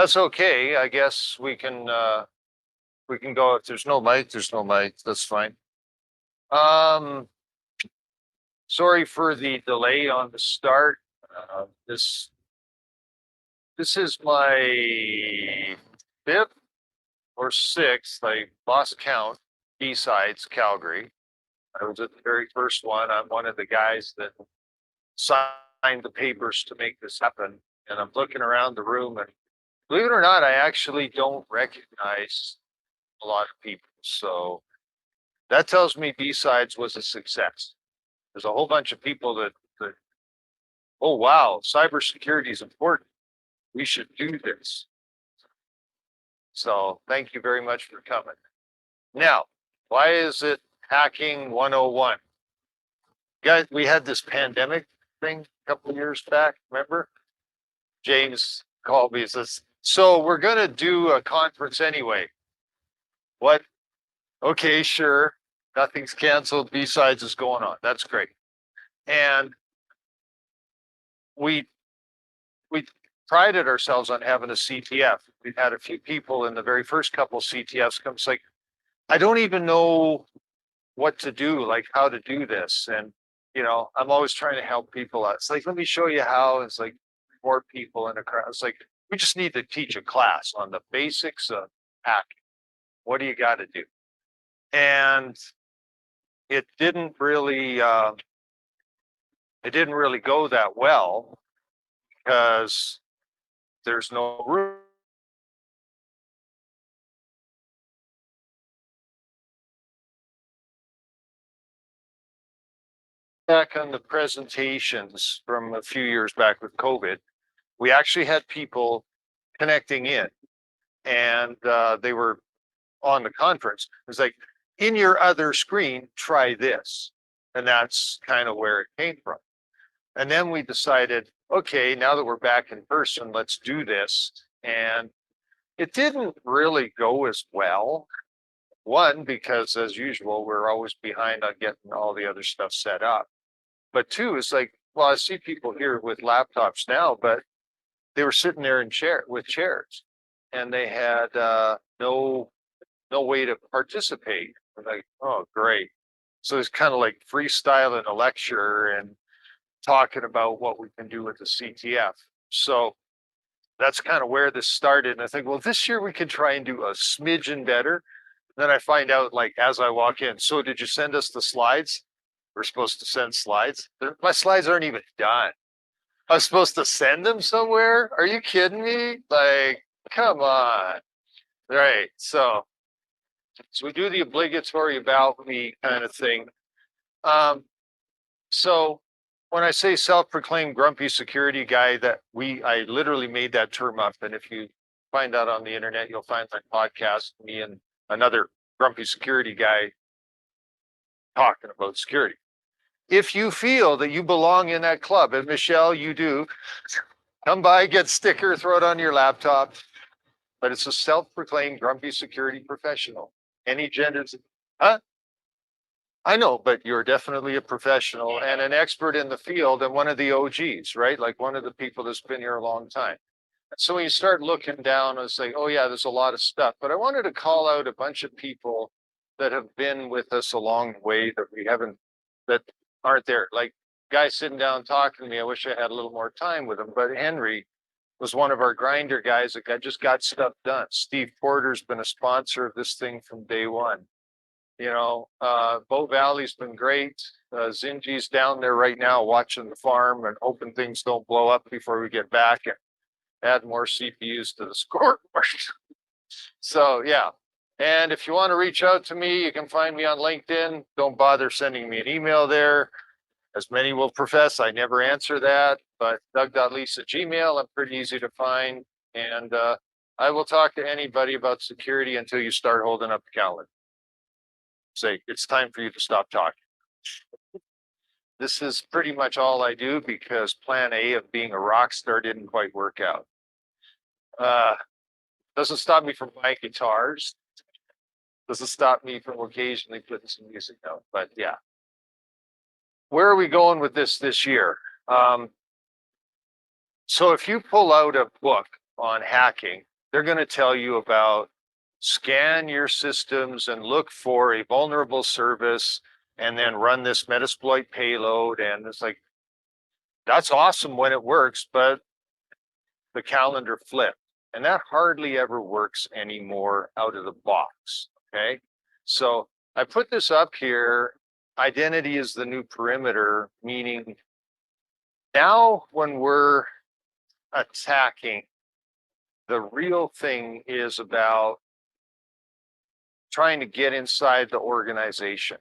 That's okay. I guess we can go. If there's no mic, there's no mic. That's fine. Um, Sorry for the delay on the start. This is my fifth or sixth. I lost count. B-sides Calgary. I was at the very first one. I'm one of the guys that signed the papers to make this happen. And I'm looking around the room, and believe it or not, I actually don't recognize a lot of people. So that tells me B-sides was a success. There's a whole bunch of people that oh wow, cybersecurity is important. We should do this. So thank you very much for coming. Now, why is it Hacking 101? Guys, we had this pandemic thing a couple of years back, remember? James called me and says, so we're gonna do a conference anyway. What? Okay, sure. Nothing's canceled. B-sides is going on. That's great. And we prided ourselves on having a CTF. We've had a few people in the very first couple CTFs come. It's like, I don't even know what to do, like how to do this. And, I'm always trying to help people out. It's like, let me show you how. It's like more people in a crowd. It's like, we just need to teach a class on the basics of hacking. What do you got to do? And it didn't really go that well because there's no room. Back on the presentations from a few years back with COVID, we actually had people connecting in, and they were on the conference. It's like, in your other screen, try this. And that's kind of where it came from. And then we decided, okay, now that we're back in person, let's do this. And it didn't really go as well. One, because as usual, we're always behind on getting all the other stuff set up. But two, it's like, well, I see people here with laptops now, but they were sitting there in with chairs, and they had no way to participate. I'm like, oh, great. So it's kind of like freestyling a lecture and talking about what we can do with the CTF. So that's kind of where this started. And I think, well, this year we could try and do a smidgen better. Then I find out, like, as I walk in, so did you send us the slides? We're supposed to send slides. My slides aren't even done. I was supposed to send them somewhere. Are you kidding me? Like, come on. Right. So we do the obligatory about me kind of thing. So when I say self-proclaimed grumpy security guy, I literally made that term up. And if you find out on the internet, you'll find my podcast, me and another grumpy security guy talking about security. If you feel that you belong in that club, and Michelle, you do, come by, get sticker, throw it on your laptop. But it's a self-proclaimed grumpy security professional. Any genders, huh? I know, but you're definitely a professional and an expert in the field and one of the OGs, right? Like one of the people that's been here a long time. So when you start looking down and say, oh yeah, there's a lot of stuff. But I wanted to call out a bunch of people that have been with us along the way that aren't there. Like guys sitting down talking to me, I wish I had a little more time with him. But Henry was one of our grinder guys that just got stuff done. Steve Porter's been a sponsor of this thing from day one. Bow Valley's been great. Zinji's down there right now watching the farm and hoping things don't blow up before we get back and add more CPUs to the scoreboard. So yeah. And if you want to reach out to me, you can find me on LinkedIn. Don't bother sending me an email there. As many will profess, I never answer that, but doug.lease@gmail, I'm pretty easy to find. And I will talk to anybody about security until you start holding up the calendar. Say, it's time for you to stop talking. This is pretty much all I do because plan A of being a rock star didn't quite work out. Doesn't stop me from buying guitars. Doesn't stop me from occasionally putting some music out, but yeah. Where are we going with this year? So if you pull out a book on hacking, they're going to tell you about scan your systems and look for a vulnerable service and then run this Metasploit payload. And it's like, that's awesome when it works, but the calendar flipped. And that hardly ever works anymore out of the box. Okay. So I put this up here. Identity is the new perimeter, meaning now when we're attacking, the real thing is about trying to get inside the organization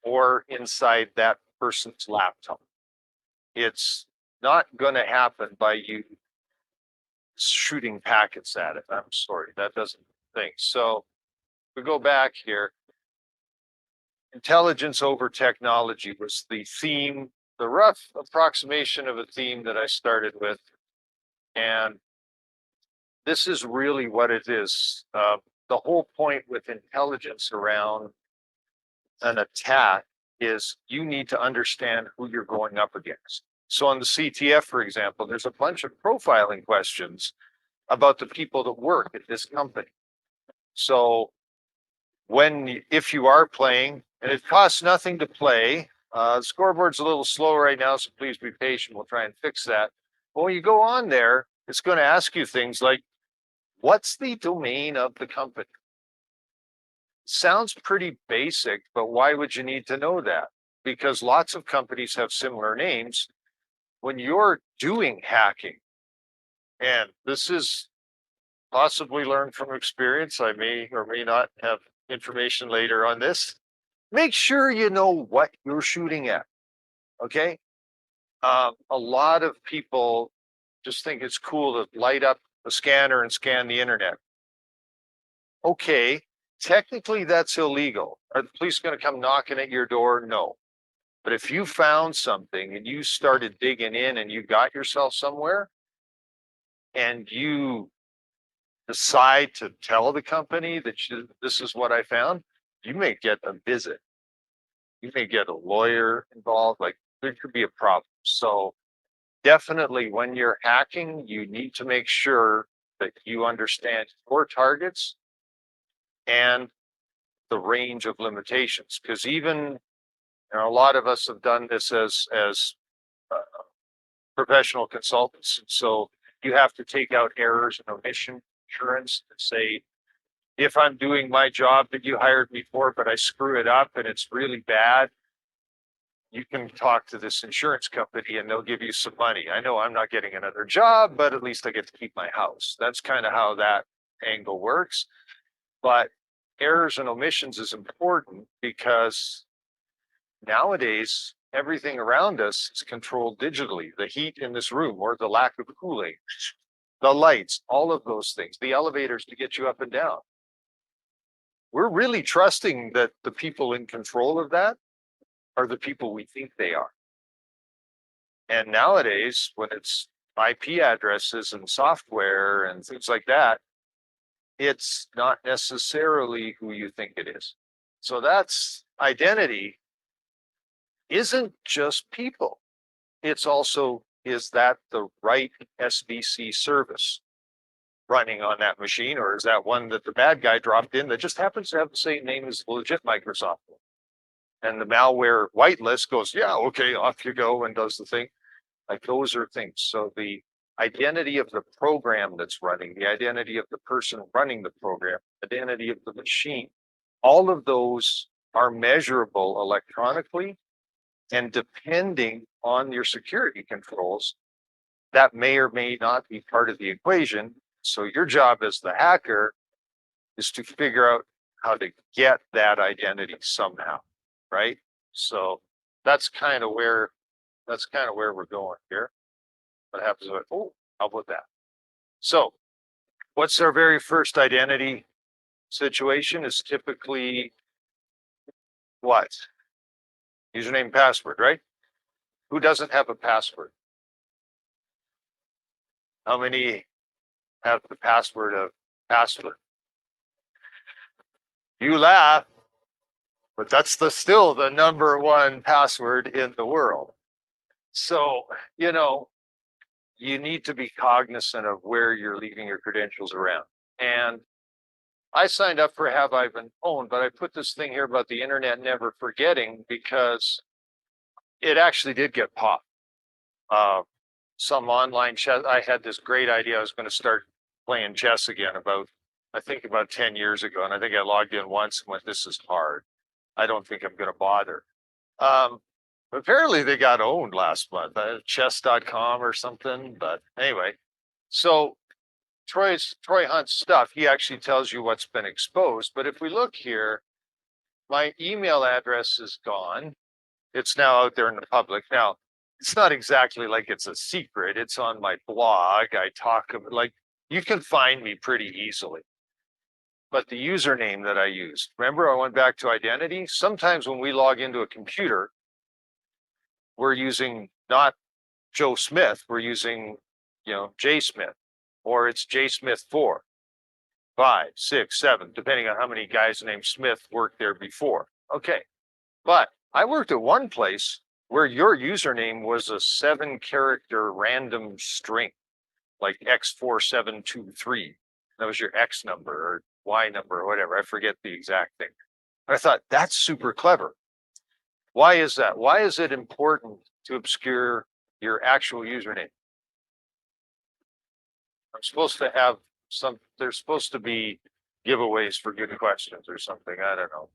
or inside that person's laptop. It's not going to happen by you shooting packets at it. I'm sorry, that doesn't think. So we go back here. Intelligence over technology was the theme, the rough approximation of a theme that I started with. And this is really what it is. The whole point with intelligence around an attack is you need to understand who you're going up against. So on the CTF, for example, there's a bunch of profiling questions about the people that work at this company. So if you are playing, and it costs nothing to play, the scoreboard's a little slow right now, so please be patient. We'll try and fix that. But when you go on there, it's going to ask you things like, what's the domain of the company? Sounds pretty basic, but why would you need to know that? Because lots of companies have similar names. When you're doing hacking, and this is possibly learned from experience, I may or may not have information later on this, make sure you know what you're shooting at, okay? A lot of people just think it's cool to light up a scanner and scan the internet. Okay, technically that's illegal. Are the police going to come knocking at your door? No. But if you found something and you started digging in and you got yourself somewhere and you decide to tell the company that this is what I found, you may get a visit. You may get a lawyer involved. Like there could be a problem. So definitely when you're hacking, you need to make sure that you understand your targets and the range of limitations. Because even a lot of us have done this as uh, professional consultants. So you have to take out errors and omission insurance and say, if I'm doing my job that you hired me for, but I screw it up and it's really bad, you can talk to this insurance company and they'll give you some money. I know I'm not getting another job, but at least I get to keep my house. That's kind of how that angle works. But errors and omissions is important because nowadays, everything around us is controlled digitally. The heat in this room or the lack of cooling, the lights, all of those things, the elevators to get you up and down. We're really trusting that the people in control of that are the people we think they are. And nowadays, when it's IP addresses and software and things like that, it's not necessarily who you think it is. So that's identity isn't just people. It's also, is that the right SBC service running on that machine, or is that one that the bad guy dropped in that just happens to have the same name as the legit Microsoft? And the malware whitelist goes, yeah, okay, off you go, and does the thing. Like those are things. So the identity of the program that's running, the identity of the person running the program, identity of the machine, all of those are measurable electronically. And depending on your security controls, that may or may not be part of the equation. So your job as the hacker is to figure out how to get that identity somehow, right? So that's kind of where we're going here. What happens with, oh, how about that? So what's our very first identity situation is typically what? Username and password, right? Who doesn't have a password? How many have the password of password? You laugh, but that's still the number one password in the world. So, you need to be cognizant of where you're leaving your credentials around. And I signed up for Have I Been Pwned, but I put this thing here about the internet never forgetting because it actually did get popped. Some online chess. I had this great idea. I was going to start playing chess again I think about 10 years ago. And I think I logged in once and went, this is hard. I don't think I'm going to bother. Apparently they got owned last month, chess.com or something. But anyway, so Troy Hunt's stuff, he actually tells you what's been exposed. But if we look here, my email address is gone. It's now out there in the public. Now, it's not exactly like it's a secret. It's on my blog. I talk about, like, you can find me pretty easily. But the username that I used, remember I went back to identity? Sometimes when we log into a computer, we're using not Joe Smith, we're using, J Smith, or it's J Smith 4, 5, 6, 7, depending on how many guys named Smith worked there before. Okay. But I worked at one place where your username was a 7-character random string, like X4723. That was your X number or Y number or whatever. I forget the exact thing. And I thought, that's super clever. Why is that? Why is it important to obscure your actual username? I'm supposed to have there's supposed to be giveaways for good questions or something. I don't know.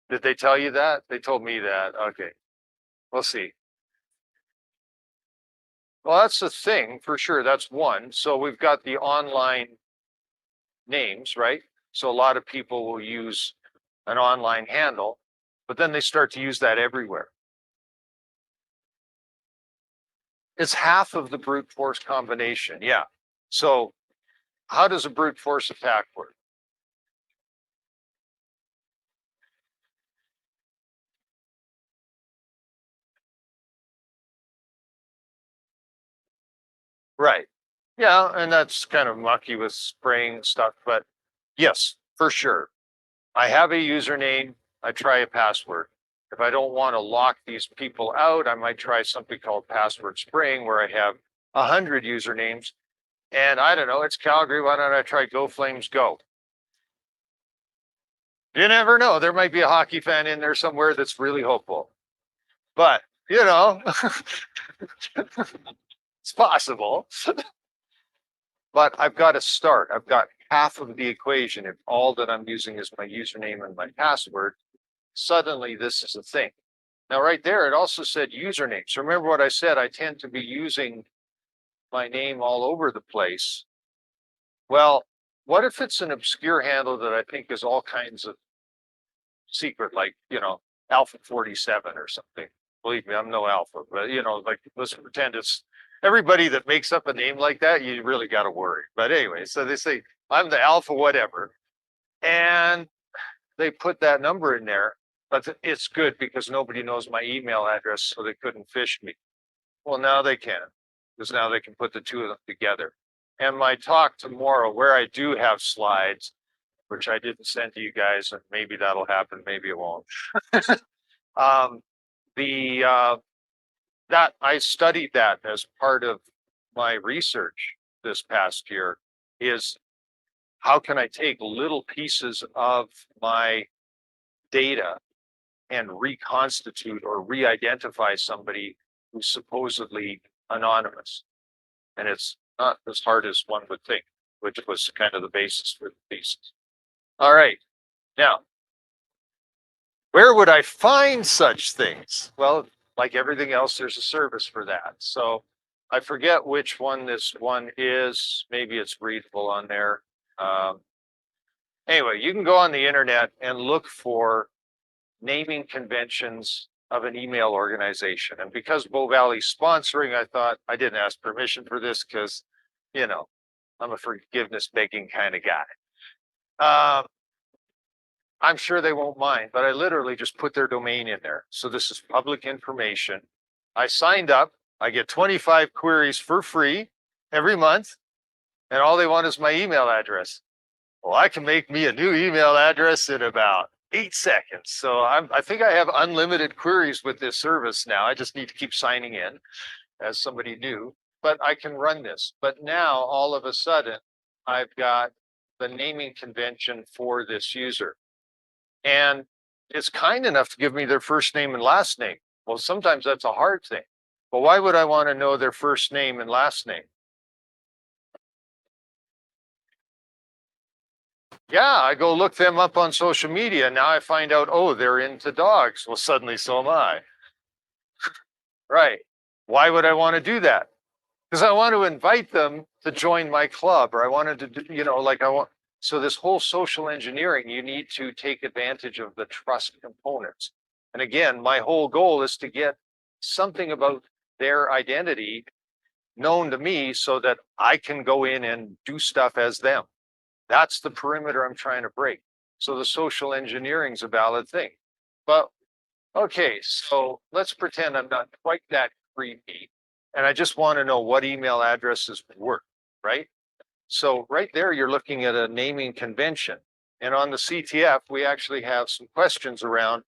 Did they tell you that? They told me that. Okay. We'll see. Well, that's the thing for sure. That's one. So we've got the online names, right? So a lot of people will use an online handle, but then they start to use that everywhere. It's half of the brute force combination. Yeah. So how does a brute force attack work? Right. Yeah, and that's kind of mucky with spraying stuff, but yes, for sure. I have a username, I try a password. If I don't want to lock these people out, I might try something called password spraying where I have 100 usernames. And I don't know, it's Calgary. Why don't I try Go Flames Go? You never know. There might be a hockey fan in there somewhere that's really hopeful. But, it's possible. But I've got to start. I've got half of the equation. If all that I'm using is my username and my password, suddenly this is a thing. Now, right there, it also said username. So remember what I said, I tend to be using my name all over the place. Well, what if it's an obscure handle that I think is all kinds of secret, like, Alpha 47 or something? Believe me, I'm no alpha, but, like, let's pretend it's everybody that makes up a name like that, you really got to worry. But anyway, so they say, I'm the alpha whatever. And they put that number in there, but it's good because nobody knows my email address, so they couldn't phish me. Well, now they can, because now they can put the two of them together. And my talk tomorrow, where I do have slides, which I didn't send to you guys, and maybe that'll happen, maybe it won't. That I studied that as part of my research this past year is how can I take little pieces of my data and reconstitute or re-identify somebody who's supposedly anonymous. And it's not as hard as one would think, which was kind of the basis for the thesis. All right. Now, where would I find such things? Well, like everything else, there's a service for that. So I forget which one this one is. Maybe it's readable on there. Anyway, you can go on the internet and look for naming conventions of an email organization. And because Bow Valley's sponsoring, I thought I didn't ask permission for this because, I'm a forgiveness begging kind of guy. I'm sure they won't mind, but I literally just put their domain in there. So this is public information. I signed up. I get 25 queries for free every month. And all they want is my email address. Well, I can make me a new email address in about 8 seconds. So I think I have unlimited queries with this service now. I just need to keep signing in as somebody new. but I can run this. But now all of a sudden, I've got the naming convention for this user. And it's kind enough to give me their first name and last name. Well, sometimes that's a hard thing. But why would I want to know their first name and last name? Yeah, I go look them up on social media. Now I find out, oh, they're into dogs. Well, suddenly so am I. Right. Why would I want to do that? Because I want to invite them to join my club, or I wanted to do, like I want. So this whole social engineering, you need to take advantage of the trust components. And again, my whole goal is to get something about their identity known to me so that I can go in and do stuff as them. That's the perimeter I'm trying to break. So the social engineering is a valid thing. But okay, so let's pretend I'm not quite that creepy. And I just want to know what email addresses work, right? So right there, you're looking at a naming convention. And on the CTF, we actually have some questions around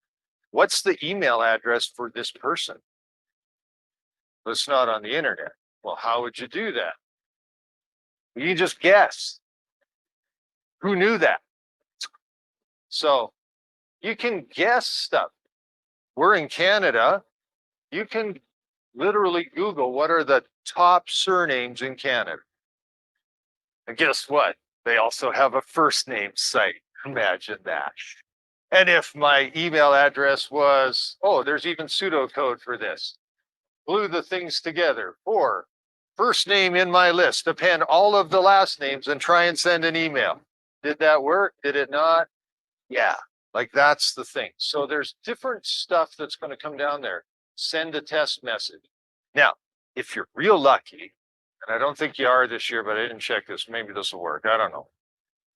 what's the email address for this person? But it's not on the internet. Well, how would you do that? You just guess. Who knew that? So you can guess stuff. We're in Canada. You can literally Google what are the top surnames in Canada. And guess what? They also have a first name site. Imagine that. And if my email address was, oh, there's even pseudocode for this. Glue the things together. Or first name in my list, append all of the last names and try and send an email. Did that work? Did it not? Yeah, like that's the thing. So there's different stuff that's going to come down there. Send a test message. Now, if you're real lucky, and I don't think you are this year, but I didn't check this. Maybe this will work. I don't know.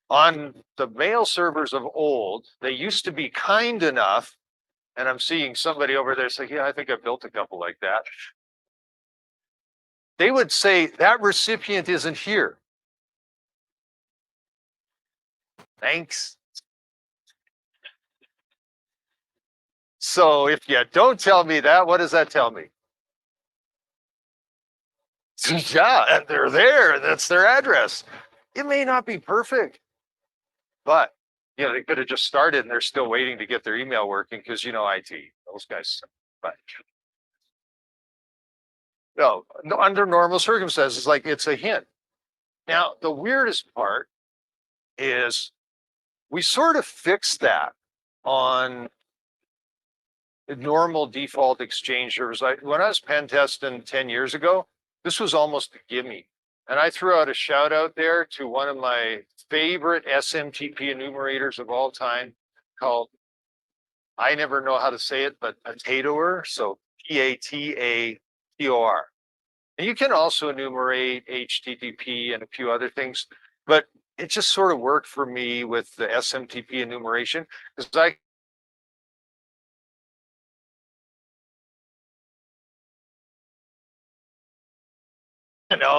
On the mail servers of old, they used to be kind enough, and I'm seeing somebody over there say, yeah, I think I built a couple like that. They would say, that recipient isn't here. Thanks. So if you don't tell me that, what does that tell me? Yeah, and they're there. That's their address. It may not be perfect, but they could have just started and they're still waiting to get their email working because IT, those guys. But no, under normal circumstances, like it's a hint. Now, the weirdest part is we sort of fixed that on normal default exchange servers. When I was pen testing 10 years ago, this was almost a gimme. And I threw out a shout out there to one of my favorite SMTP enumerators of all time called, I never know how to say it, but Patator. So Patator. And you can also enumerate HTTP and a few other things, but it just sort of worked for me with the SMTP enumeration because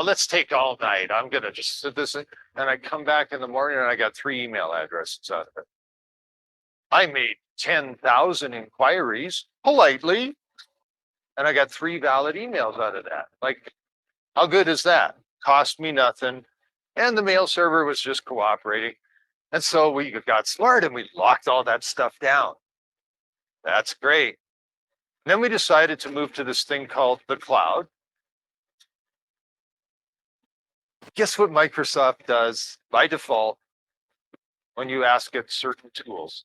let's take all night. I'm going to just sit this in. And I come back in the morning and I got 3 email addresses out of it. I made 10,000 inquiries politely, and I got 3 valid emails out of that. Like, how good is that? Cost me nothing. And the mail server was just cooperating. And so we got smart and we locked all that stuff down. That's great. And then we decided to move to this thing called the cloud. Guess what Microsoft does by default when you ask it certain tools?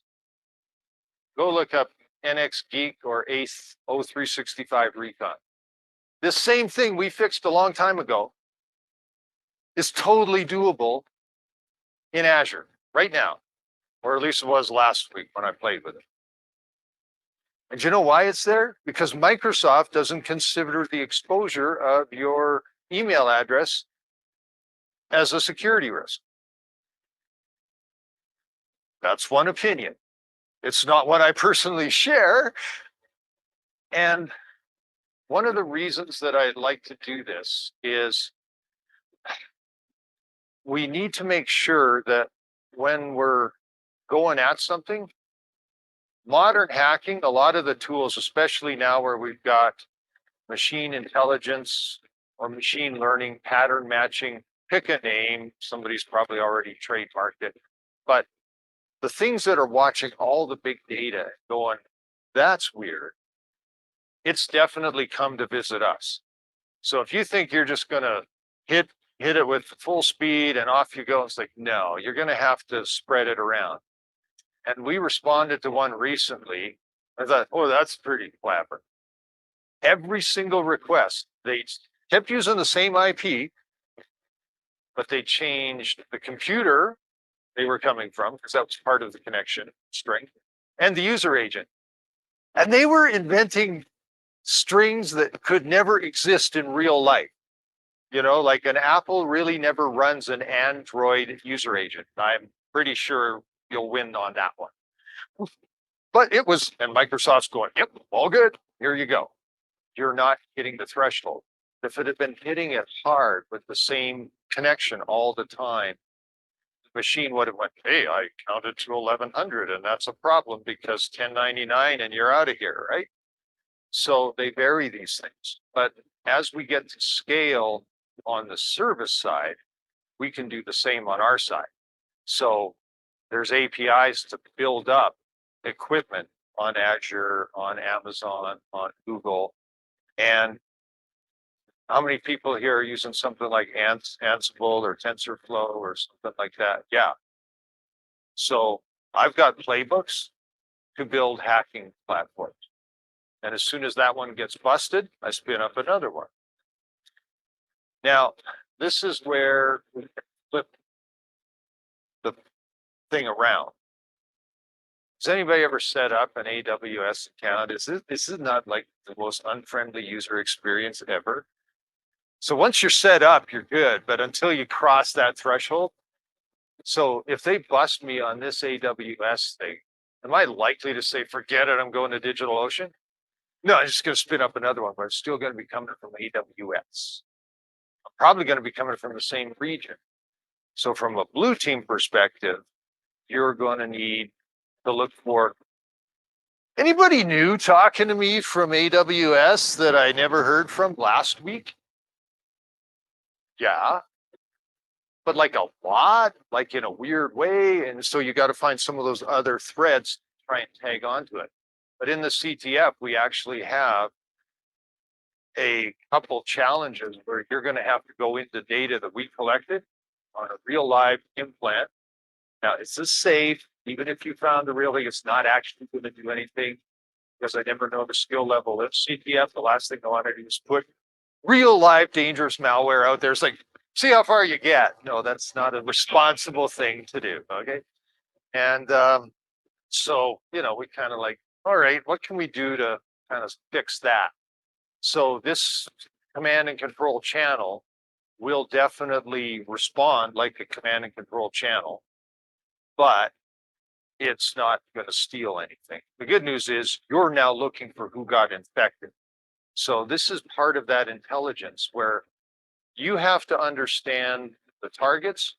Go look up NX Geek or ACE 0365 Recon. This same thing we fixed a long time ago is totally doable in Azure right now, or at least it was last week when I played with it. And you know why it's there? Because Microsoft doesn't consider the exposure of your email address as a security risk. That's one opinion. It's not what I personally share. And one of the reasons that I'd like to do this is we need to make sure that when we're going at something, modern hacking, a lot of the tools, especially now where we've got machine intelligence or machine learning, pattern matching, pick a name. Somebody's probably already trademarked it. But the things that are watching all the big data going, that's weird. It's definitely come to visit us. So if you think you're just going to hit it with full speed and off you go, it's like, no, you're going to have to spread it around. And we responded to one recently. I thought, oh, that's pretty clever. Every single request, they kept using the same IP, but they changed the computer they were coming from, because that was part of the connection string, and the user agent. And they were inventing strings that could never exist in real life. You know, like an Apple really never runs an Android user agent. I'm pretty sure you'll win on that one. But it was, and Microsoft's going, yep, all good. Here you go. You're not hitting the threshold. If it had been hitting it hard with the same connection all the time, the machine would have went, hey, I counted to 1100 and that's a problem because 1099 and you're out of here, right? So they vary these things. But as we get to scale on the service side, we can do the same on our side. So there's APIs to build up equipment on Azure, on Amazon, on Google. And how many people here are using something like Ansible or TensorFlow or something like that? Yeah. So I've got playbooks to build hacking platforms. And as soon as that one gets busted, I spin up another one. Now, this is where we flip the thing around. Has anybody ever set up an AWS account? This is not like the most unfriendly user experience ever. So once you're set up, you're good. But until you cross that threshold, so if they bust me on this AWS thing, am I likely to say, forget it, I'm going to DigitalOcean? No, I'm just going to spin up another one, but it's still going to be coming from AWS. I'm probably going to be coming from the same region. So from a blue team perspective, you're going to need to look for anybody new talking to me from AWS that I never heard from last week. Yeah, but like a lot, like in a weird way. And so you got to find some of those other threads to try and tag onto it. But in the CTF, we actually have a couple challenges where you're going to have to go into data that we collected on a real live implant. Now, is this safe? Even if you found the real thing, it's not actually going to do anything because I never know the skill level of CTF. The last thing I want to do is put real live dangerous malware out there. It's like, see how far you get. No, that's not a responsible thing to do. Okay. And so, you know, we kind of like, all right, what can we do to kind of fix that? So this command and control channel will definitely respond like a command and control channel, but it's not going to steal anything. The good news is you're now looking for who got infected. So this is part of that intelligence where you have to understand the targets,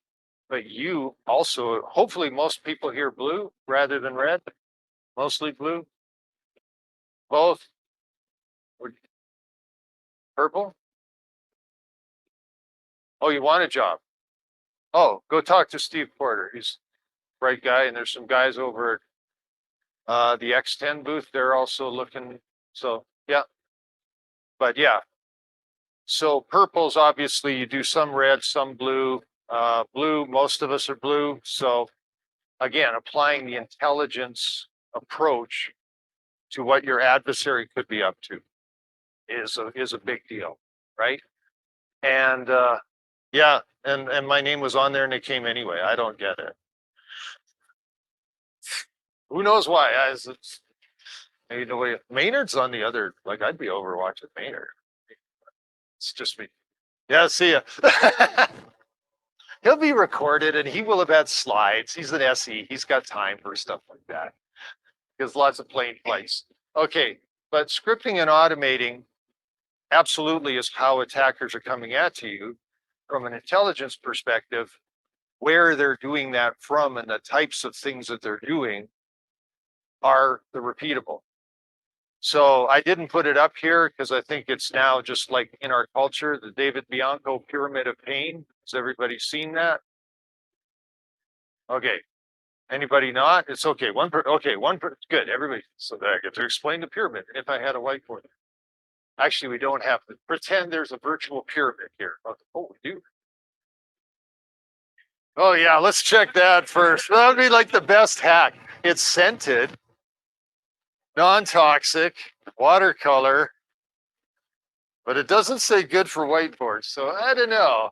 but you also, hopefully most people hear blue rather than red, mostly blue, both, purple. Oh, you want a job? Oh, go talk to Steve Porter. He's a bright guy. And there's some guys over at the X10 booth. They're also looking. So yeah, but yeah. So purple's obviously you do some red, some blue. Blue, most of us are blue. So again, applying the intelligence approach to what your adversary could be up to is a big deal, right? And yeah, and my name was on there and it came anyway. I don't get it. Who knows why? You know, Maynard's on the other. Like I'd be overwatching Maynard. It's just me. Yeah, see ya. He'll be recorded and he will have had slides. He's an SE. He's got time for stuff like that. There's lots of plain plates. Okay, but scripting and automating absolutely is how attackers are coming at you from an intelligence perspective. Where they're doing that from and the types of things that they're doing are the repeatable. So I didn't put it up here because I think it's now just like in our culture, the David Bianco Pyramid of Pain. Has everybody seen that? Okay. Anybody not? It's okay. Good. Everybody. So that I get to explain the pyramid if I had a whiteboard. Actually, we don't have to pretend there's a virtual pyramid here. Oh, we do. Oh yeah, let's check that first. That would be like the best hack. It's scented, non-toxic, watercolor, but it doesn't say good for whiteboards. So I don't know.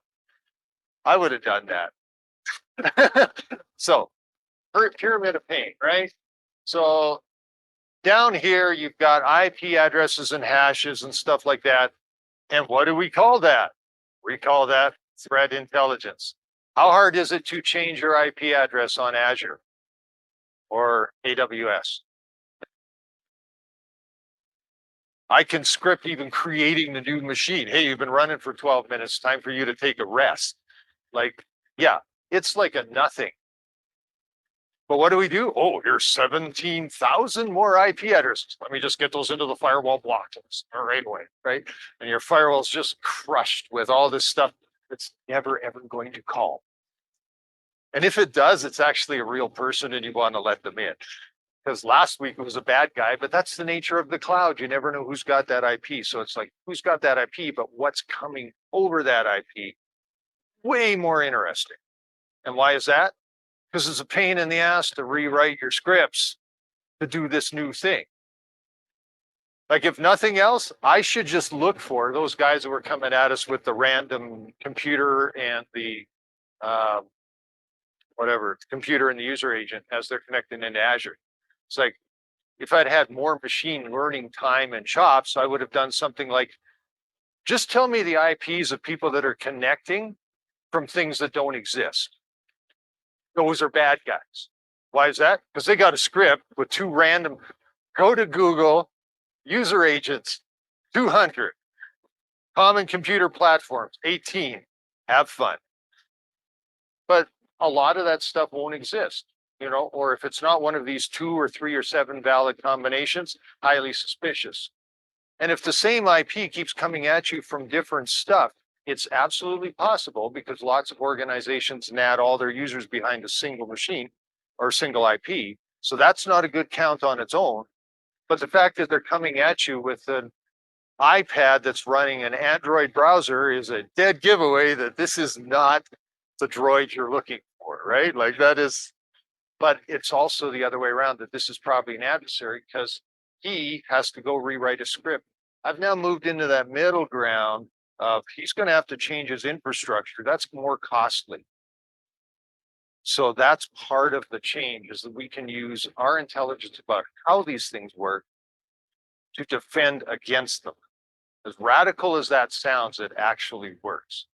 I would have done that. So pyramid of pain, right? So down here, you've got IP addresses and hashes and stuff like that. And what do we call that? We call that threat intelligence. How hard is it to change your IP address on Azure or AWS? I can script even creating the new machine. Hey, you've been running for 12 minutes. Time for you to take a rest. Like, yeah, it's like a nothing. But what do? Oh, here's 17,000 more IP addresses. Let me just get those into the firewall block right away, right? And your firewall's just crushed with all this stuff that's never, ever going to call. And if it does, it's actually a real person and you want to let them in. Because last week it was a bad guy, but that's the nature of the cloud. You never know who's got that IP. So it's like, who's got that IP, but what's coming over that IP? Way more interesting. And why is that? Because it's a pain in the ass to rewrite your scripts to do this new thing. Like, if nothing else, I should just look for those guys that were coming at us with the random computer and the whatever computer and the user agent as they're connecting into Azure. It's like, if I'd had more machine learning time and chops, I would have done something like, just tell me the IPs of people that are connecting from things that don't exist. Those are bad guys. Why is that? Because they got a script with two random, go to Google, user agents, 200, common computer platforms, 18, have fun. But a lot of that stuff won't exist, or if it's not one of these 2 or 3 or 7 valid combinations, highly suspicious. And if the same IP keeps coming at you from different stuff, it's absolutely possible, because lots of organizations NAT all their users behind a single machine or single IP. So that's not a good count on its own. But the fact that they're coming at you with an iPad that's running an Android browser is a dead giveaway that this is not the droid you're looking for, right? Like, that is, but it's also the other way around, that this is probably an adversary because he has to go rewrite a script. I've now moved into that middle ground of he's going to have to change his infrastructure. That's more costly. So that's part of the change, is that we can use our intelligence about how these things work to defend against them. As radical as that sounds, it actually works.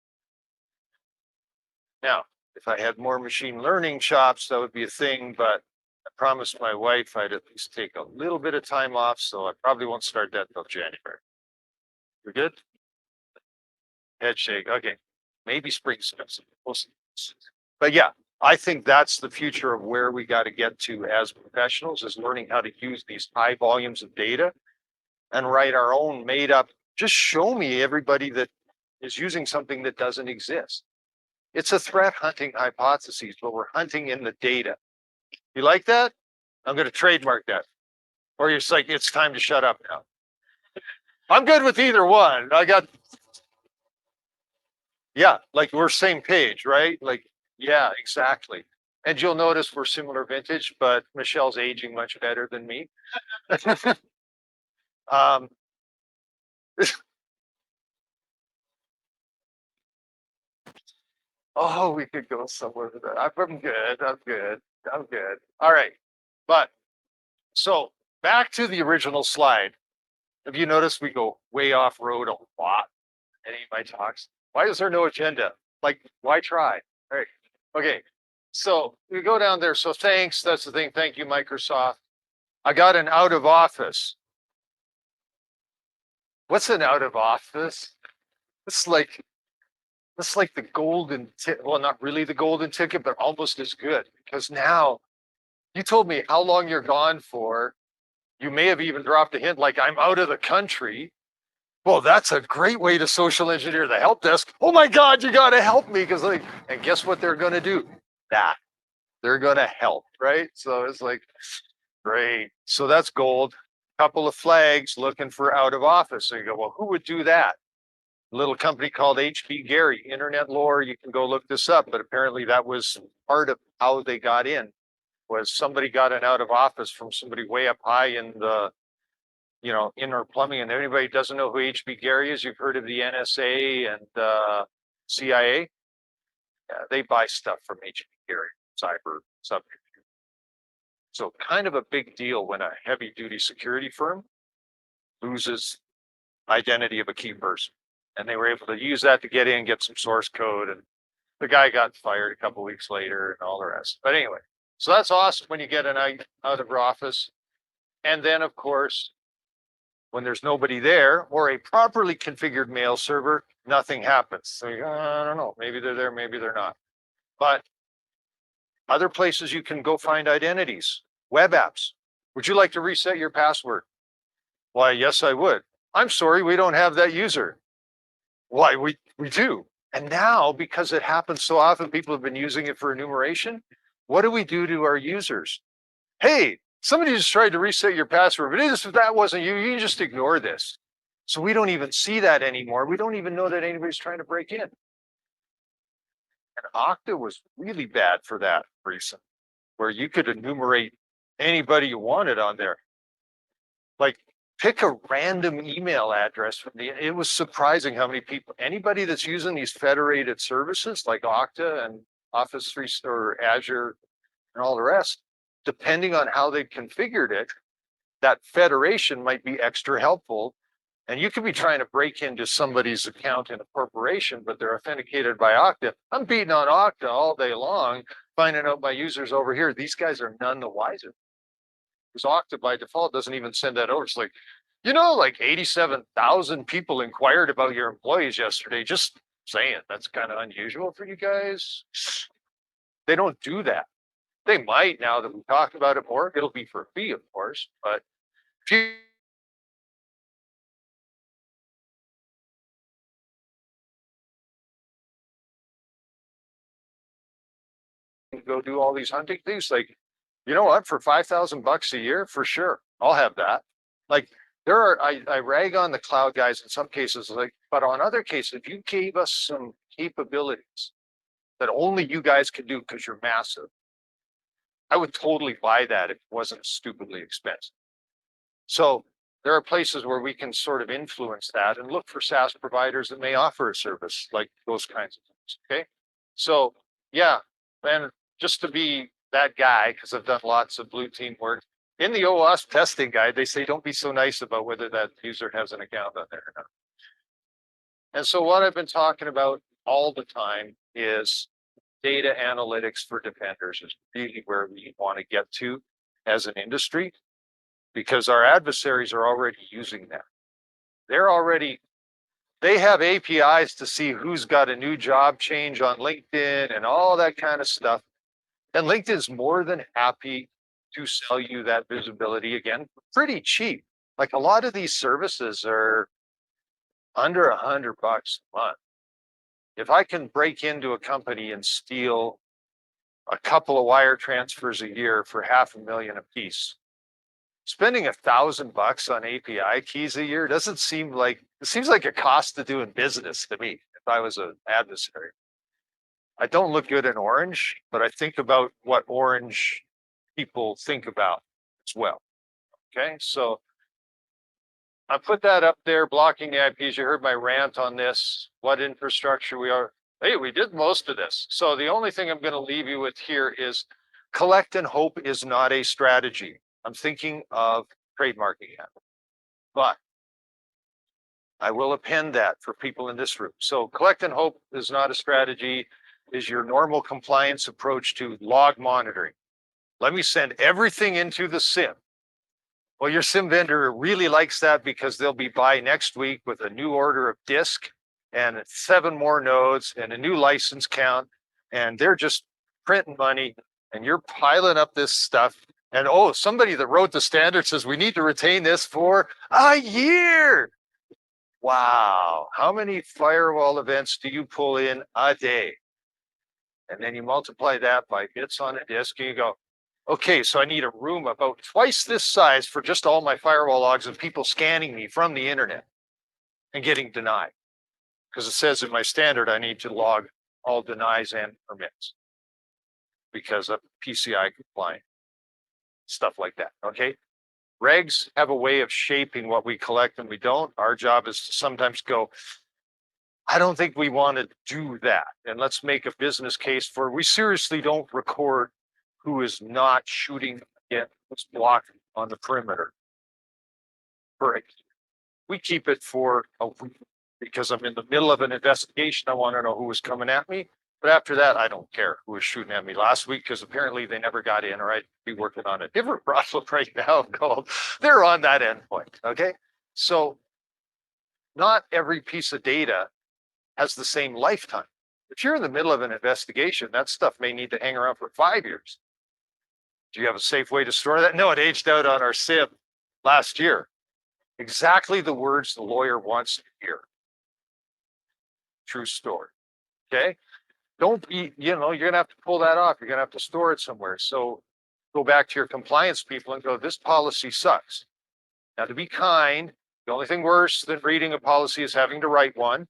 Now, if I had more machine learning chops, that would be a thing, but I promised my wife I'd at least take a little bit of time off, so I probably won't start that till January. You're good? Head shake. Okay. Maybe spring semester. We'll see. But yeah, I think that's the future of where we got to get to as professionals, is learning how to use these high volumes of data and write our own made up. Just show me everybody that is using something that doesn't exist. It's a threat hunting hypothesis, but we're hunting in the data. You like that? I'm going to trademark that. Or you're just like, it's time to shut up now. I'm good with either one. Yeah, like we're same page, right? Like, yeah, exactly. And you'll notice we're similar vintage, but Michelle's aging much better than me. um, oh, we could go somewhere with that. I'm good. I'm good. I'm good. All right. But so back to the original slide. Have you noticed we go way off road a lot in any of my talks? Why is there no agenda? Like, why try? All right. Okay. So we go down there. So thanks. That's the thing. Thank you, Microsoft. I got an out of office. What's an out of office? It's like the golden ticket. Well, not really the golden ticket, but almost as good. Because now you told me how long you're gone for. You may have even dropped a hint like, I'm out of the country. Well, that's a great way to social engineer the help desk. Oh my God, you got to help me. Because, like, and guess what they're going to do? That. They're going to help, right? So it's like, great. So that's gold. Couple of flags looking for out of office. So you go, well, who would do that? A little company called HB Gary, internet lore. You can go look this up, but apparently that was part of how they got in. Was somebody got an out of office from somebody way up high in the, inner plumbing. And anybody doesn't know who HB Gary is, you've heard of the NSA and CIA. Yeah, they buy stuff from HB Gary, cyber subject. So kind of a big deal when a heavy duty security firm loses identity of a key person. And they were able to use that to get in, get some source code. And the guy got fired a couple of weeks later and all the rest. But anyway, so that's awesome when you get an out of office. And then, of course, when there's nobody there or a properly configured mail server, nothing happens. So I don't know, maybe they're there, maybe they're not. But other places you can go find identities, web apps. Would you like to reset your password? Why, yes, I would. I'm sorry, we don't have that user. Why, we do. And now, because it happens so often, people have been using it for enumeration. What do we do to our users? Hey, somebody just tried to reset your password, but if that wasn't you, you just ignore this. So we don't even see that anymore. We don't even know that anybody's trying to break in. And Okta was really bad for that reason, where you could enumerate anybody you wanted on there. Like, pick a random email address from it was surprising how many people, anybody that's using these federated services like Okta and Office 3 or Azure and all the rest, depending on how they configured it, that federation might be extra helpful. And you could be trying to break into somebody's account in a corporation, but they're authenticated by Okta. I'm beating on Okta all day long, finding out my users over here. These guys are none the wiser. Because Okta by default doesn't even send that over. It's like, like 87,000 people inquired about your employees yesterday. Just saying, that's kind of unusual for you guys. They don't do that. They might now that we talked about it more. It'll be for a fee, of course, but if you go do all these hunting things, like, you know what, for $5,000 a year, for sure, I'll have that. Like, I rag on the cloud guys in some cases, like, but on other cases, if you gave us some capabilities that only you guys can do because you're massive, I would totally buy that if it wasn't stupidly expensive. So there are places where we can sort of influence that and look for SaaS providers that may offer a service like those kinds of things. Okay. So yeah, and just to be that guy, because I've done lots of blue team work in the OWASP testing guide, they say don't be so nice about whether that user has an account on there or not. And so what I've been talking about all the time is data analytics for defenders is really where we want to get to as an industry, because our adversaries are already using that. They have APIs to see who's got a new job change on LinkedIn and all that kind of stuff. And LinkedIn's more than happy to sell you that visibility again, pretty cheap. Like a lot of these services are under $100 a month. If I can break into a company and steal a couple of wire transfers a year for $500,000 a piece, spending $1,000 on API keys a year doesn't seem like, it seems like a cost to doing business to me if I was an adversary. I don't look good in orange, but I think about what orange people think about as well. Okay, so I put that up there, blocking the IPs. You heard my rant on this, what infrastructure we are. Hey, we did most of this. So the only thing I'm going to leave you with here is collect and hope is not a strategy. I'm thinking of trademarking it, but I will append that for people in this room. So collect and hope is not a strategy, is your normal compliance approach to log monitoring. Let me send everything into the SIM. Well, your SIM vendor really likes that because they'll be by next week with a new order of disk and 7 more nodes and a new license count. And they're just printing money and you're piling up this stuff And oh, somebody that wrote the standard says we need to retain this for a year. Wow. How many firewall events do you pull in a day? And then you multiply that by bits on a disk and you go, okay, so I need a room about twice this size for just all my firewall logs of people scanning me from the internet and getting denied. Because it says in my standard, I need to log all denies and permits because of PCI compliant, stuff like that. Okay. Regs have a way of shaping what we collect and we don't. Our job is to sometimes go, I don't think we want to do that. And let's make a business case for we seriously don't record who is not shooting at what's blocked on the perimeter. We keep it for a week because I'm in the middle of an investigation. I want to know who was coming at me. But after that, I don't care who was shooting at me last week because apparently they never got in, or I'd be working on a different problem right now called they're on that endpoint. Okay. So not every piece of data has the same lifetime. If you're in the middle of an investigation, that stuff may need to hang around for 5 years. Do you have a safe way to store that? No, it aged out on our SIP last year. Exactly the words the lawyer wants to hear. True story. Okay. Don't be, you're going to have to pull that off. You're going to have to store it somewhere. So go back to your compliance people and go, this policy sucks. Now, to be kind, the only thing worse than reading a policy is having to write one.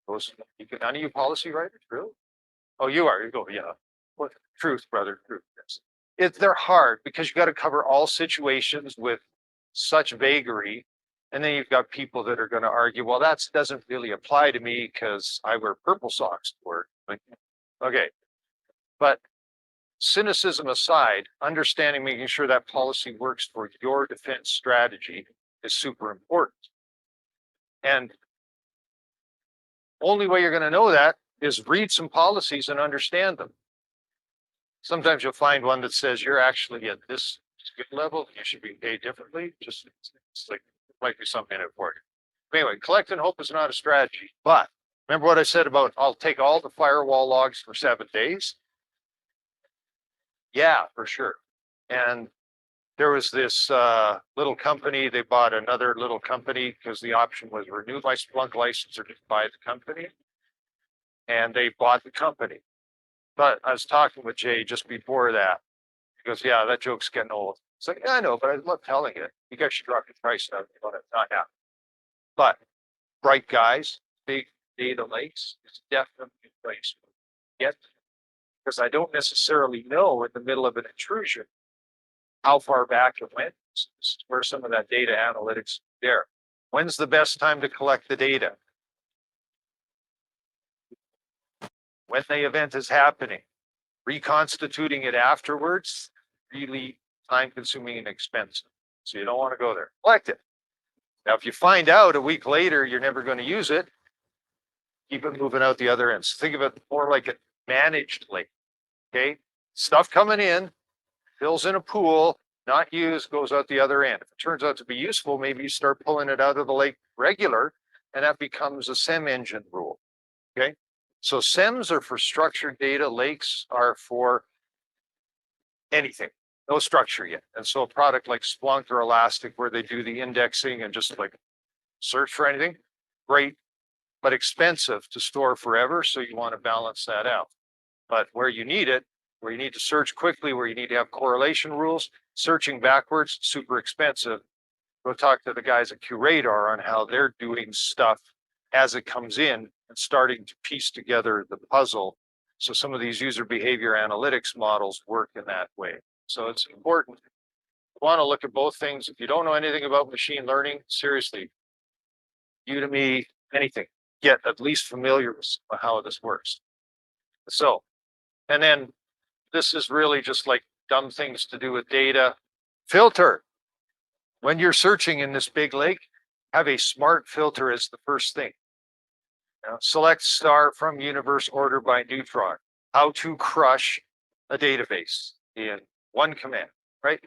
None of you policy writers, really? Oh, you are. You go, yeah. What truth, brother? Truth. Yes. They're hard because you got to cover all situations with such vagary. And then you've got people that are going to argue, well, that doesn't really apply to me because I wear purple socks to work. Okay. But cynicism aside, understanding, making sure that policy works for your defense strategy is super important. And only way you're going to know that is read some policies and understand them. Sometimes you'll find one that says you're actually at this skill level, you should be paid differently. Just it's like might be something in it for you. Anyway, collect and hope is not a strategy. But remember what I said about I'll take all the firewall logs for 7 days? Yeah, for sure. And there was this little company, they bought another little company because the option was renew my Splunk license or just buy the company. And they bought the company. But I was talking with Jay just before that. He goes, yeah, that joke's getting old. It's like, yeah, I know, but I love telling it. You guys should drop your price down. It's not happening. But bright guys, big data lakes is definitely a place to get because I don't necessarily know in the middle of an intrusion how far back it went. This is where some of that data analytics there. When's the best time to collect the data? When the event is happening. Reconstituting it afterwards, really time consuming and expensive. So you don't want to go there. Collect it. Now, if you find out a week later you're never going to use it, keep it moving out the other end. So think of it more like a managed lake. Okay. Stuff coming in, fills in a pool, not used, goes out the other end. If it turns out to be useful, maybe you start pulling it out of the lake regular, and that becomes a SEM engine rule. Okay. So SEMs are for structured data, lakes are for anything, no structure yet. And so a product like Splunk or Elastic, where they do the indexing and just like search for anything, great, but expensive to store forever. So you want to balance that out. But where you need it, where you need to search quickly, where you need to have correlation rules, searching backwards, super expensive. Go talk to the guys at QRadar on how they're doing stuff as it comes in and starting to piece together the puzzle. So some of these user behavior analytics models work in that way. So it's important. You want to look at both things. If you don't know anything about machine learning, seriously, Udemy, anything, get at least familiar with how this works. So, and then this is really just like dumb things to do with data. Filter. When you're searching in this big lake, have a smart filter as the first thing. Select star from universe order by neutron. How to crush a database in one command, right?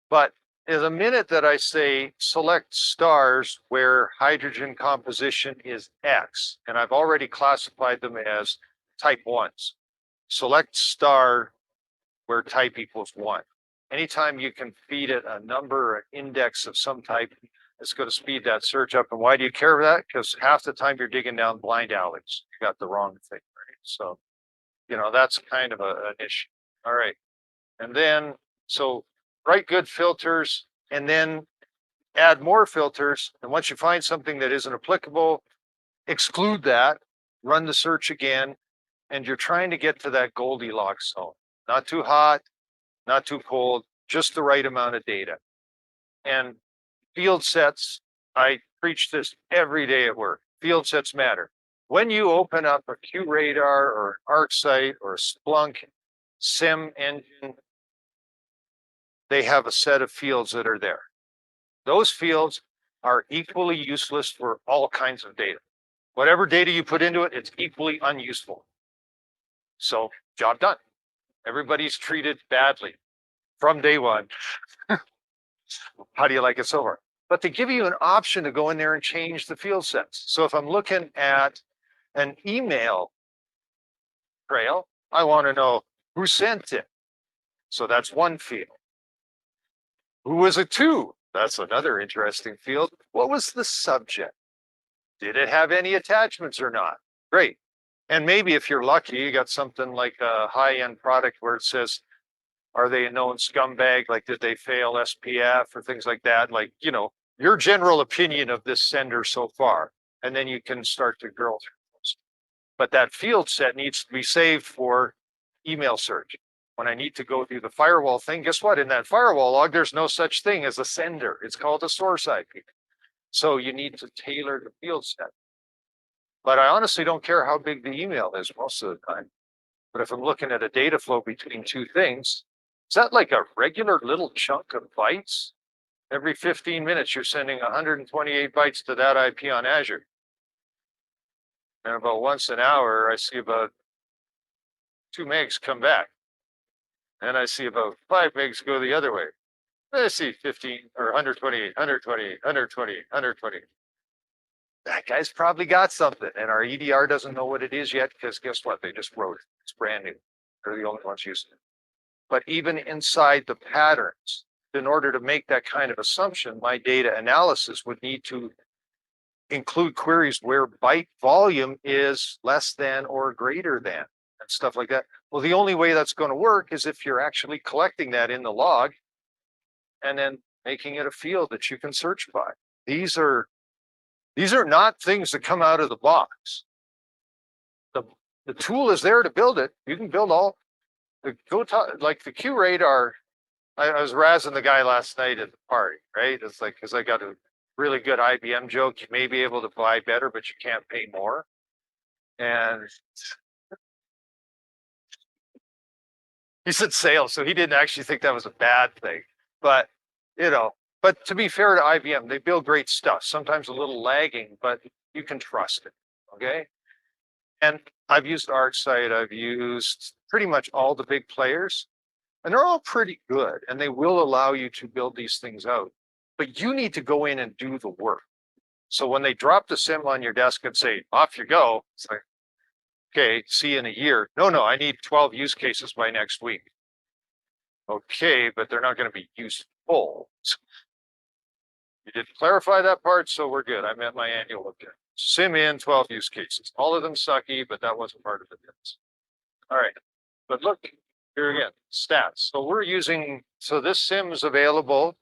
But the minute that I say select stars where hydrogen composition is X, and I've already classified them as type 1s. Select star where type equals 1. Anytime you can feed it a number or an index of some type, it's going to speed that search up. And why do you care about that? Because half the time you're digging down blind alleys. You got the wrong thing, right? So, that's kind of an issue. All right. And then, so write good filters and then add more filters. And once you find something that isn't applicable, exclude that, run the search again, and you're trying to get to that Goldilocks zone. Not too hot, not too cold, just the right amount of data. And field sets, I preach this every day at work. Field sets matter. When you open up a QRadar or an ArcSight or a Splunk SIM engine, they have a set of fields that are there. Those fields are equally useless for all kinds of data. Whatever data you put into it, it's equally unuseful. So, job done. Everybody's treated badly from day one. How do you like it so far? But they give you an option to go in there and change the field sets. So if I'm looking at an email trail, I want to know who sent it. So that's one field. Who was it to? That's another interesting field. What was the subject? Did it have any attachments or not? Great. And maybe if you're lucky, you got something like a high-end product where it says, are they a known scumbag? Like, did they fail SPF or things like that? Like, your general opinion of this sender so far. And then you can start to grill through those. But that field set needs to be saved for email search. When I need to go through the firewall thing, guess what? In that firewall log, there's no such thing as a sender. It's called a source IP. So you need to tailor the field set. But I honestly don't care how big the email is most of the time. But if I'm looking at a data flow between two things, is that like a regular little chunk of bytes? Every 15 minutes, you're sending 128 bytes to that IP on Azure. And about once an hour, I see about 2 megs come back. And I see about 5 megs go the other way. I see 15 or 128, 128, 120, 120. That guy's probably got something. And our EDR doesn't know what it is yet because guess what? They just wrote it. It's brand new. They're the only ones using it. But even inside the patterns, in order to make that kind of assumption, my data analysis would need to include queries where byte volume is less than or greater than and stuff like that. Well, the only way that's going to work is if you're actually collecting that in the log and then making it a field that you can search by. These are not things that come out of the box. The tool is there to build it. You can build all like the QRadar. I was razzing the guy last night at the party, right? It's like, because I got a really good IBM joke. You may be able to buy better, but you can't pay more. And he said sales, so he didn't actually think that was a bad thing. But, but to be fair to IBM, they build great stuff, sometimes a little lagging, but you can trust it, okay? And I've used ArcSight, I've used pretty much all the big players. And they're all pretty good, and they will allow you to build these things out. But you need to go in and do the work. So when they drop the SIM on your desk and say, off you go, it's like, okay, see you in a year. No, I need 12 use cases by next week. Okay, but they're not going to be useful. You didn't clarify that part, so we're good. I met my annual objective. SIM in 12 use cases. All of them sucky, but that wasn't part of it. All right, but look, here again, stats. So this SIM is available.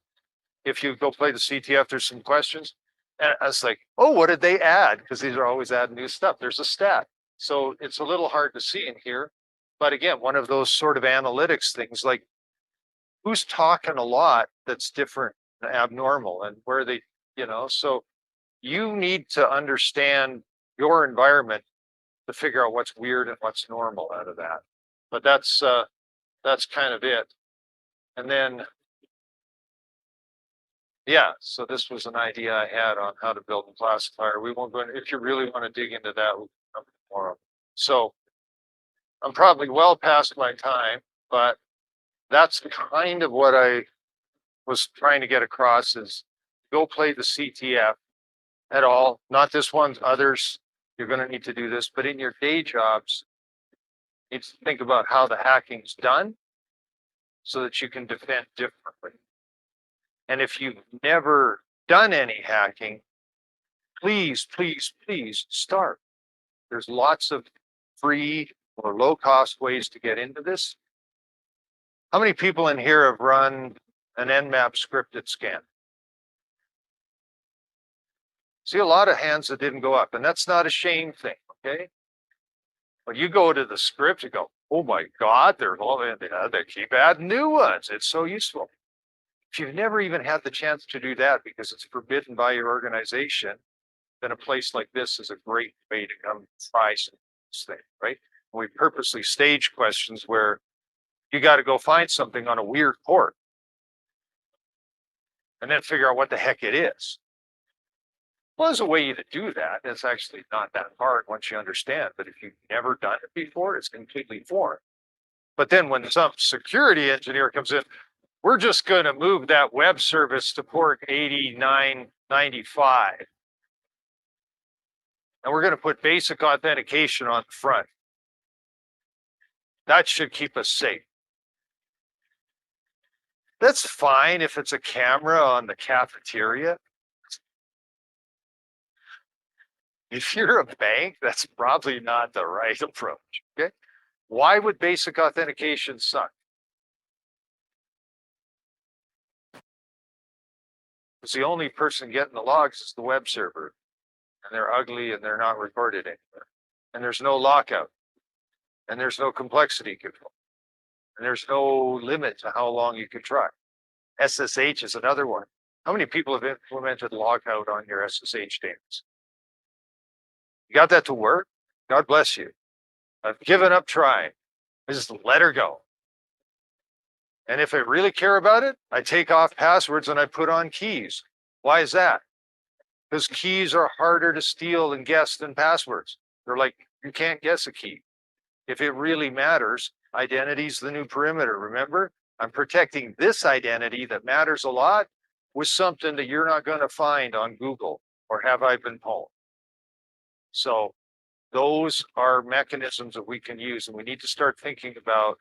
If you go play the CTF, there's some questions. And I was like, oh, what did they add? Because these are always adding new stuff. There's a stat. So it's a little hard to see in here. But again, one of those sort of analytics things, like who's talking a lot that's different, abnormal, and where they, so you need to understand your environment to figure out what's weird and what's normal out of that. But that's kind of it. And then, yeah, so this was an idea I had on how to build a classifier. We won't go in, if you really want to dig into that, we'll come tomorrow. So I'm probably well past my time, but that's kind of what I was trying to get across is go play the CTF at all, not this one, others. You're going to need to do this, but in your day jobs, you need to think about how the hacking's done so that you can defend differently. And if you've never done any hacking, please, please, please start. There's lots of free or low cost ways to get into this. How many people in here have run an Nmap scripted scan? See a lot of hands that didn't go up, and that's not a shame thing, okay? When you go to the script, you go, oh my God, they keep adding new ones. It's so useful. If you've never even had the chance to do that because it's forbidden by your organization, then a place like this is a great way to come try some thing, right? We purposely stage questions where you got to go find something on a weird port and then figure out what the heck it is. Well, there's a way to do that. It's actually not that hard once you understand. But if you've never done it before, it's completely foreign. But then when some security engineer comes in, we're just going to move that web service to port 8995. And we're going to put basic authentication on the front. That should keep us safe. That's fine if it's a camera on the cafeteria. If you're a bank, that's probably not the right approach, okay? Why would basic authentication suck? Because the only person getting the logs is the web server. And they're ugly and they're not recorded anywhere. And there's no lockout. And there's no complexity control. And there's no limit to how long you can try. SSH is another one. How many people have implemented lockout on your SSH daemons? You got that to work? God bless you. I've given up trying. I just let her go. And if I really care about it, I take off passwords and I put on keys. Why is that? Because keys are harder to steal and guess than passwords. They're like, you can't guess a key. If it really matters, identity's the new perimeter. Remember, I'm protecting this identity that matters a lot with something that you're not going to find on Google or have I been pwned. So those are mechanisms that we can use, and we need to start thinking about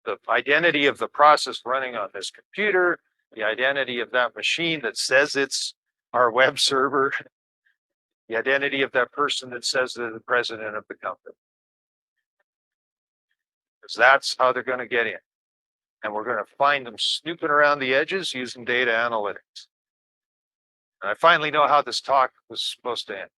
the identity of the process running on this computer, the identity of that machine that says it's our web server, the identity of that person that says they're the president of the company. Because that's how they're going to get in. And we're going to find them snooping around the edges using data analytics. And I finally know how this talk was supposed to end.